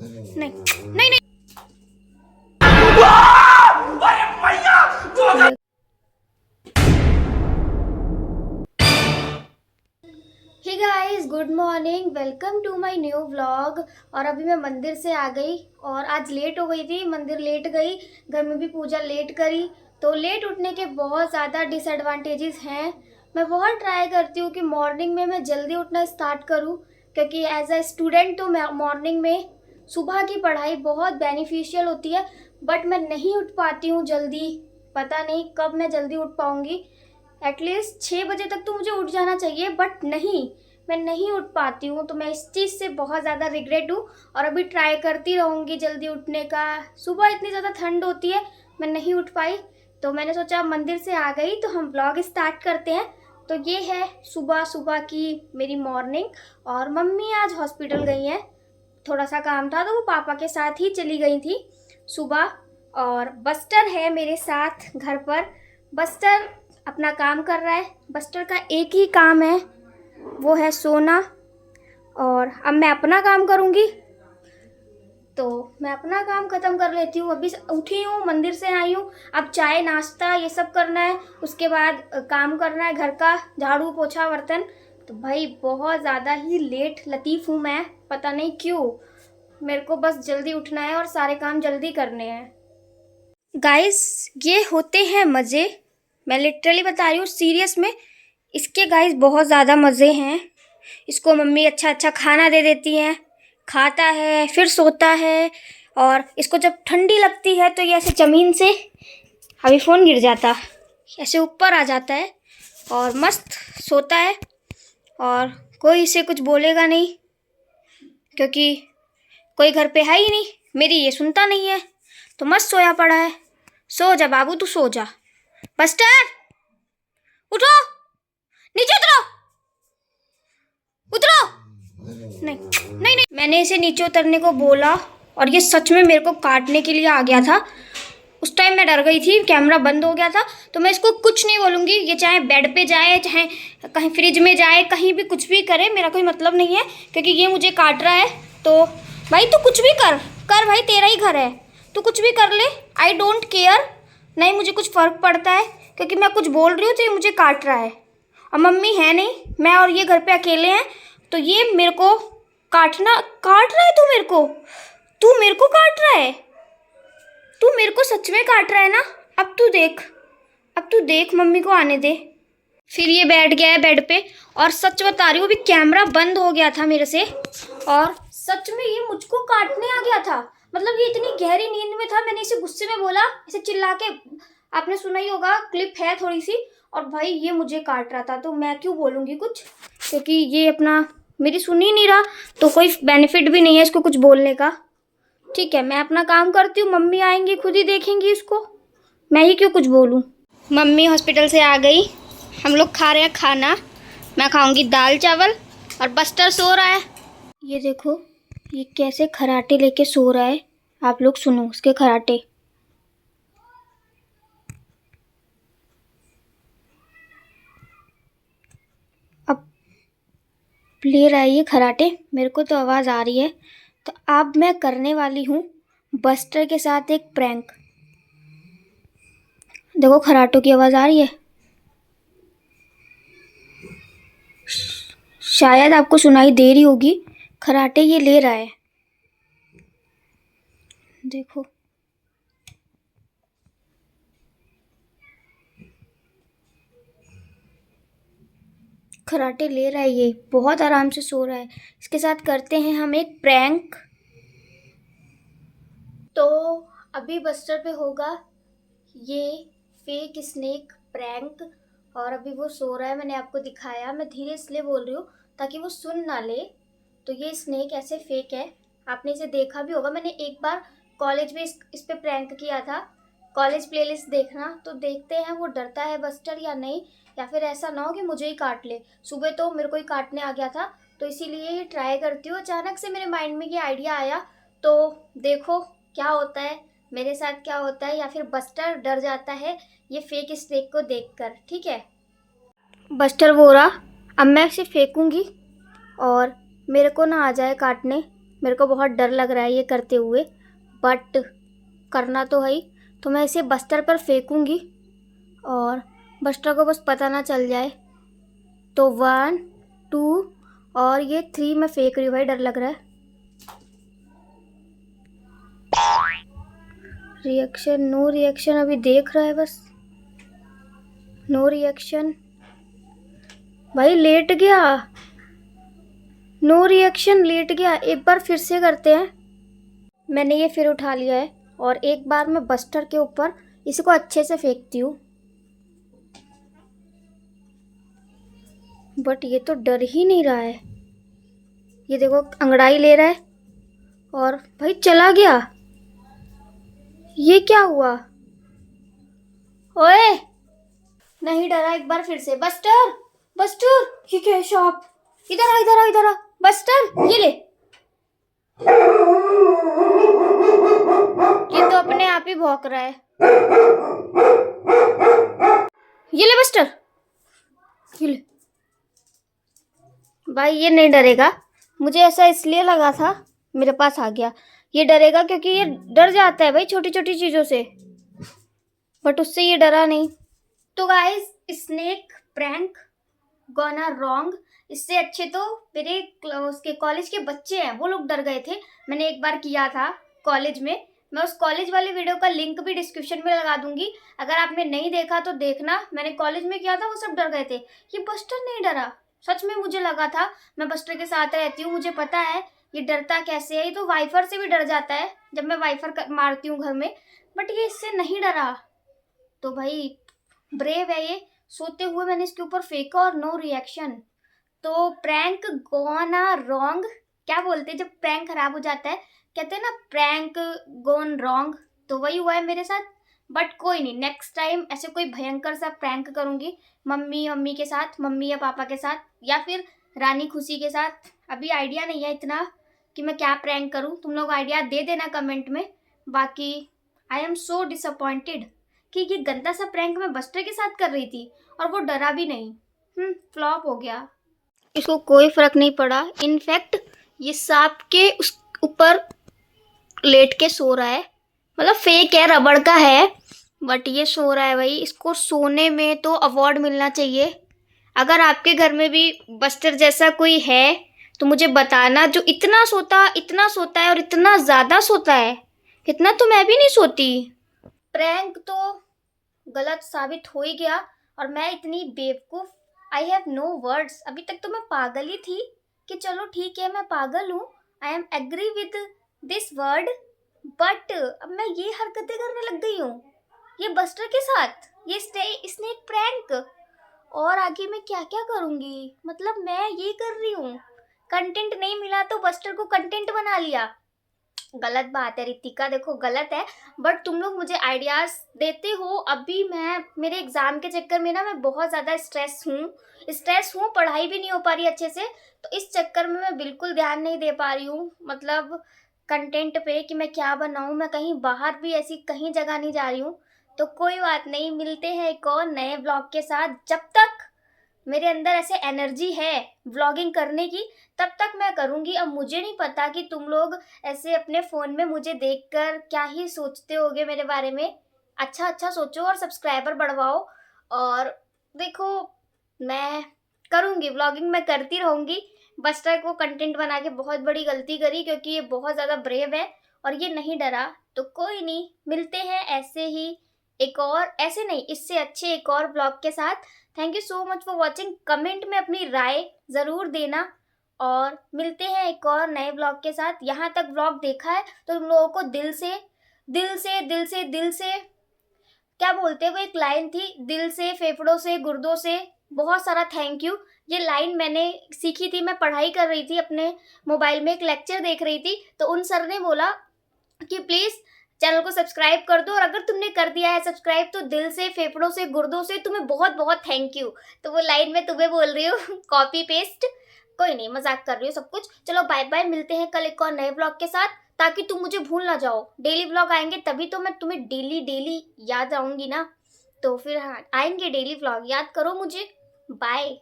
नहीं नहीं नहीं। Hey guys, good morning, welcome to my new vlog. और अभी मैं मंदिर से आ गई और आज लेट हो गई थी, मंदिर लेट गई, घर में भी पूजा लेट करी। तो लेट उठने के बहुत ज़्यादा डिसएडवांटेजेस हैं। मैं बहुत ट्राई करती हूँ कि मॉर्निंग में मैं जल्दी उठना स्टार्ट करूँ, क्योंकि एज अ स्टूडेंट तो मैं मॉर्निंग में सुबह की पढ़ाई बहुत बेनिफिशियल होती है। बट मैं नहीं उठ पाती हूँ जल्दी, पता नहीं कब मैं जल्दी उठ पाऊँगी। एटलीस्ट 6 बजे तक तो मुझे उठ जाना चाहिए, बट नहीं, मैं नहीं उठ पाती हूँ। तो मैं इस चीज़ से बहुत ज़्यादा रिग्रेट हूँ और अभी ट्राई करती रहूँगी जल्दी उठने का। सुबह इतनी ज़्यादा ठंड होती है, मैं नहीं उठ पाई, तो मैंने सोचा मंदिर से आ गई तो हम ब्लॉग स्टार्ट करते हैं। तो ये है सुबह सुबह की मेरी मॉर्निंग। और मम्मी आज हॉस्पिटल गई हैं, थोड़ा सा काम था तो वो पापा के साथ ही चली गई थी सुबह। और बस्टर है मेरे साथ घर पर। बस्टर अपना काम कर रहा है। बस्टर का एक ही काम है, वो है सोना। और अब मैं अपना काम करूँगी, तो मैं अपना काम ख़त्म कर लेती हूँ। अभी उठी हूँ, मंदिर से आई हूँ, अब चाय नाश्ता ये सब करना है, उसके बाद काम करना है घर का, झाड़ू पोछा बर्तन। तो भाई बहुत ज़्यादा ही लेट लतीफ़ हूँ मैं, पता नहीं क्यों। मेरे को बस जल्दी उठना है और सारे काम जल्दी करने हैं। गाइस, ये होते हैं मज़े, मैं लिटरली बता रही हूँ, सीरियस में। इसके गाइस बहुत ज़्यादा मज़े हैं। इसको मम्मी अच्छा अच्छा खाना दे देती हैं, खाता है, फिर सोता है। और इसको जब ठंडी लगती है तो ये ऐसे ज़मीन से, अभी फ़ोन गिर जाता, ऐसे ऊपर आ जाता है और मस्त सोता है। और कोई इसे कुछ बोलेगा नहीं, क्योंकि कोई घर पे है ही नहीं, मेरी ये सुनता नहीं है, तो मस्त सोया पड़ा है। सो जा बाबू, तू सो जा। बस्टर उठो, नीचे उतरो, उतरो। नहीं नहीं नहीं, मैंने इसे नीचे उतरने को बोला और ये सच में मेरे को काटने के लिए आ गया था। उस टाइम मैं डर गई थी, कैमरा बंद हो गया था। तो मैं इसको कुछ नहीं बोलूँगी, ये चाहे बेड पे जाए, चाहे कहीं फ्रिज में जाए, कहीं भी कुछ भी करे, मेरा कोई मतलब नहीं है, क्योंकि ये मुझे काट रहा है। तो भाई तू कुछ भी कर कर भाई, तेरा ही घर है, तू कुछ भी कर ले, आई डोंट केयर। नहीं मुझे कुछ फ़र्क पड़ता है, क्योंकि मैं कुछ बोल रही हूँ तो ये मुझे काट रहा है। और मम्मी है नहीं, मैं और ये घर पे अकेले हैं, तो ये मेरे को काट रहा है। तू मेरे को काट रहा है, तू मेरे को सच में काट रहा है ना। अब तू देख मम्मी को आने दे। फिर ये बैठ गया है बेड पे, और सच बता रही हूँ, अभी कैमरा बंद हो गया था मेरे से, और सच में ये मुझको काटने आ गया था। मतलब ये इतनी गहरी नींद में था, मैंने इसे गुस्से में बोला, इसे चिल्ला के, आपने सुना ही होगा, क्लिप है थोड़ी सी। और भाई ये मुझे काट रहा था, तो मैं क्यों बोलूँगी कुछ, क्योंकि ये अपना मेरी सुन ही नहीं रहा, तो कोई बेनिफिट भी नहीं है इसको कुछ बोलने का। ठीक है, मैं अपना काम करती हूँ, मम्मी आएंगी खुद ही देखेंगी इसको, मैं ही क्यों कुछ बोलूँ। मम्मी हॉस्पिटल से आ गई, हम लोग खा रहे हैं खाना। मैं खाऊंगी दाल चावल और बस्टर सो रहा है। ये देखो, ये कैसे खराटे लेके सो रहा है, आप लोग सुनो उसके खराटे। अब ले रहा है ये खराटे, मेरे को तो आवाज़ आ रही है। तो अब मैं करने वाली हूँ बस्टर के साथ एक प्रैंक। देखो खराटों की आवाज़ आ रही है, शायद आपको सुनाई दे रही होगी। खराटे ये ले रहा है, देखो। खराटे ले रहा है, ये बहुत आराम से सो रहा है। इसके साथ करते हैं हम एक प्रैंक। तो अभी बस्टर पे होगा ये फेक स्नेक प्रैंक, और अभी वो सो रहा है, मैंने आपको दिखाया। मैं धीरे इसलिए बोल रही हूँ ताकि वो सुन ना ले। तो ये स्नेक ऐसे फेक है, आपने इसे देखा भी होगा, मैंने एक बार कॉलेज में इस पे प्रैंक किया था। कॉलेज प्लेलिस्ट देखना, तो देखते हैं वो डरता है बस्टर या नहीं, या फिर ऐसा ना हो कि मुझे ही काट ले। सुबह तो मेरे को ही काटने आ गया था, तो इसीलिए ये ट्राई करती हूँ। अचानक से मेरे माइंड में ये आइडिया आया, तो देखो क्या होता है, मेरे साथ क्या होता है, या फिर बस्टर डर जाता है ये फेक स्नेक को देखकर। ठीक है, बस्टर बोला अब मैं इसे फेंकूंगी और मेरे को ना आ जाए काटने, मेरे को बहुत डर लग रहा है ये करते हुए, बट करना तो है ही। तो मैं इसे बस्टर पर फेंकूंगी और बस्टर को बस पता ना चल जाए। तो 1 2 और ये 3 मैं फेंक रही हूँ भाई, डर लग रहा है। रिएक्शन, नो रिएक्शन, अभी देख रहा है बस, नो रिएक्शन। भाई लेट गया, नो रिएक्शन, लेट गया। एक बार फिर से करते हैं। मैंने ये फिर उठा लिया है और एक बार मैं बस्टर के ऊपर इसको अच्छे से फेंकती हूँ, बट ये तो डर ही नहीं रहा है। ये देखो अंगड़ाई ले रहा है और भाई चला गया। ये क्या हुआ? ओए, नहीं डरा। एक बार फिर से। बस्टर, बस्टर, ये क्या है? शॉप, इधर आ, इधर आ, इधर आ। बस्टर, ये ले। ये तो अपने आप ही भौंक रहा है। ये ले बस्टर, ये ले। भाई ये नहीं डरेगा, मुझे ऐसा इसलिए लगा था, मेरे पास आ गया। ये डरेगा क्योंकि ये डर जाता है भाई छोटी छोटी चीजों से, बट उससे ये डरा नहीं। तो guys, snake prank gonna wrong. इससे अच्छे तो मेरे उसके कॉलेज के बच्चे हैं, वो लोग डर गए थे। मैंने एक बार किया था कॉलेज में। मैं उस कॉलेज वाले वीडियो का लिंक भी डिस्क्रिप्शन में लगा दूंगी, अगर आपने नहीं देखा तो देखना। मैंने कॉलेज में किया था, वो सब डर गए थे। ये बस्टर नहीं डरा, सच में मुझे लगा था। मैं बस्टर के साथ रहती हूँ, मुझे पता है ये डरता कैसे है। ये तो वाइफर से भी डर जाता है जब मैं वाइफर मारती हूँ घर में, बट ये इससे नहीं डरा। तो भाई ब्रेव है ये। सोते हुए मैंने इसके ऊपर फेंका और नो रिएक्शन। तो प्रैंक गोना रॉन्ग, क्या बोलते हैं जब प्रैंक खराब हो जाता है, कहते हैं ना प्रैंक गोन रॉन्ग। तो वही हुआ है मेरे साथ, बट कोई नहीं, नेक्स्ट टाइम ऐसे कोई भयंकर सा प्रैंक करूंगी मम्मी के साथ, मम्मी या पापा के साथ, या फिर रानी खुशी के साथ। अभी आइडिया नहीं है इतना कि मैं क्या प्रैंक करूं, तुम लोग आइडिया दे देना कमेंट में। बाकी आई एम सो डिसअपॉइंटेड कि ये गंदा सा प्रैंक मैं बस्टर के साथ कर रही थी और वो डरा भी नहीं। फ्लॉप हो गया। इसको कोई फर्क नहीं पड़ा। इनफैक्ट ये सांप के उस ऊपर लेट के सो रहा है, मतलब फेक है, रबड़ का है, बट ये सो रहा है भाई। इसको सोने में तो अवार्ड मिलना चाहिए। अगर आपके घर में भी बस्टर जैसा कोई है तो मुझे बताना, जो इतना सोता है और इतना ज़्यादा सोता है। इतना तो मैं भी नहीं सोती। प्रैंक तो गलत साबित हो ही गया और मैं इतनी बेवकूफ़, आई हैव नो वर्ड्स। अभी तक तो मैं पागल ही थी कि चलो ठीक है मैं पागल हूँ, I am agree with this word, but अब मैं ये हरकतें करने लग गई हूँ ये बस्टर के साथ, ये स्नेक प्रैंक। और आगे मैं क्या क्या करूँगी, मतलब मैं ये कर रही हूँ। कंटेंट नहीं मिला तो बस्टर को कंटेंट बना लिया। गलत बात है रितिका, देखो गलत है, बट तुम लोग मुझे आइडियाज़ देते हो। अभी मैं मेरे एग्ज़ाम के चक्कर में ना मैं बहुत ज़्यादा स्ट्रेस हूँ, पढ़ाई भी नहीं हो पा रही अच्छे से। तो इस चक्कर में मैं बिल्कुल ध्यान नहीं दे पा रही हूँ, मतलब कंटेंट पे कि मैं क्या बनाऊँ। मैं कहीं बाहर भी ऐसी कहीं जगह नहीं जा रही हूँ। तो कोई बात नहीं, मिलते हैं एक और नए ब्लॉग के साथ। जब तक मेरे अंदर ऐसे एनर्जी है व्लॉगिंग करने की, तब तक मैं करूँगी। अब मुझे नहीं पता कि तुम लोग ऐसे अपने फ़ोन में मुझे देखकर क्या ही सोचते होगे मेरे बारे में। अच्छा सोचो और सब्सक्राइबर बढ़वाओ। और देखो, मैं करूँगी व्लॉगिंग, मैं करती रहूँगी। बस्टर को कंटेंट बना के बहुत बड़ी गलती करी, क्योंकि ये बहुत ज़्यादा ब्रेव है और ये नहीं डरा। तो कोई नहीं, मिलते हैं ऐसे ही एक और, ऐसे नहीं इससे अच्छे एक और ब्लॉग के साथ। Thank you so much for watching. Comment में अपनी राय ज़रूर देना और मिलते हैं एक और नए ब्लॉग के साथ। यहाँ तक ब्लॉग देखा है तो तुम लोगों को दिल से क्या बोलते हैं, वो एक लाइन थी, दिल से, फेफड़ों से, गुर्दों से, बहुत सारा थैंक यू। ये लाइन मैंने सीखी थी, मैं पढ़ाई कर रही थी अपने मोबाइल में, एक लेक्चर देख रही थी, तो उन सर ने बोला कि प्लीज़ चैनल को सब्सक्राइब कर दो, और अगर तुमने कर दिया है सब्सक्राइब तो दिल से, फेफड़ों से, गुर्दों से तुम्हें बहुत बहुत थैंक यू। तो वो लाइन मैं तुम्हें बोल रही हूँ कॉपी पेस्ट, कोई नहीं, मजाक कर रही हूँ सब कुछ। चलो बाय बाय, मिलते हैं कल एक और नए ब्लॉग के साथ, ताकि तुम मुझे भूल ना जाओ। डेली ब्लॉग आएंगे तभी तो मैं तुम्हें डेली याद आऊँगी ना, तो फिर हाँ आएंगे डेली ब्लॉग, याद करो मुझे। बाय।